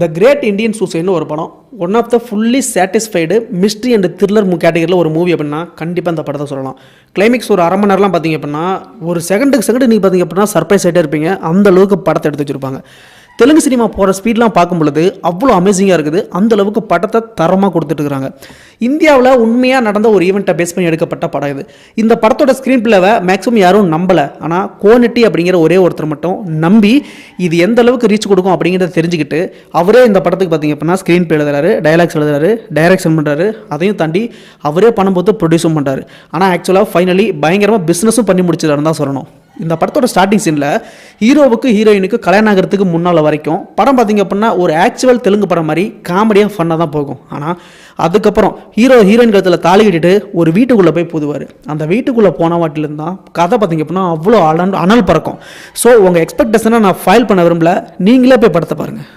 The great Indian சூசைட்னு ஒரு படம். One of the fully satisfied mystery and thriller கேட்டகரியில் ஒரு மூவி அப்படின்னா கண்டிப்பாக அந்த படத்தை சொல்லலாம். கிளைமேக்ஸ் ஒரு அரை மணி நேரம்லாம் பார்த்தீங்க அப்படின்னா ஒரு செகண்டுக்கு நீங்கள் பார்த்தீங்க அப்படின்னா சர்ப்ரைஸ் ஆகிட்டே இருப்பீங்க. அந்த அளவுக்கு படத்தை எடுத்து வச்சுருப்பாங்க. தெலுங்கு சினிமா போகிற ஸ்பீட்லாம் பார்க்கும் பொழுது அவ்வளோ அமேசிங்காக இருக்குது. அந்த அளவுக்கு படத்தை தரமாக கொடுத்துட்ருக்காங்க. இந்தியாவில் உண்மையாக நடந்த ஒரு ஈவெண்ட்டை பேஸ் பண்ணி எடுக்கப்பட்ட படம் இது. இந்த படத்தோட ஸ்க்ரீன் பிளேவை மேக்ஸிமம் யாரும் நம்பலை. ஆனால் கோனெட்டி அப்படிங்கிற ஒரே ஒருத்தர் மட்டும் நம்பி இது எந்த அளவுக்கு ரீச் கொடுக்கும் அப்படிங்கிறத தெரிஞ்சுக்கிட்டு அவரே இந்த படத்துக்கு பார்த்தீங்க அப்படின்னா ஸ்க்ரீன் பிளே எழுதுறாரு, டைலாக்ஸ் எழுதுறாரு, டைரக்ஷன் பண்ணுறாரு. அதையும் தாண்டி அவரே பணம் போட்டு ப்ரொடியூஸும் பண்ணுறாரு. ஆனால் ஆக்சுவலாக ஃபைனலி பயங்கரமாக பிஸ்னஸும் பண்ணி முடிச்சிடாருன்னு தான் சொல்லணும். இந்த படத்தோட ஸ்டார்டிங் சீனில் ஹீரோவுக்கு ஹீரோயினுக்கு கல்யாணம் ஆகிறதுக்கு முன்னால் வரைக்கும் படம் பார்த்திங்க அப்படின்னா ஒரு ஆக்சுவல் தெலுங்கு படம் மாதிரி காமெடியாக ஃபன்னாக தான் போகும். ஆனால் அதுக்கப்புறம் ஹீரோயின் கழுத்தில் தாலி கட்டிட்டு ஒரு வீட்டுக்குள்ளே போய் புதுவார். அந்த வீட்டுக்குள்ளே போன வாட்டிலேருந்து தான் கதை பார்த்திங்க அப்படின்னா அவ்வளோ அனல் பறக்கும். ஸோ உங்கள் எக்ஸ்பெக்டேஷனை நான் ஃபைல் பண்ண விரும்பல. நீங்களே போய் படத்தை பாருங்கள்.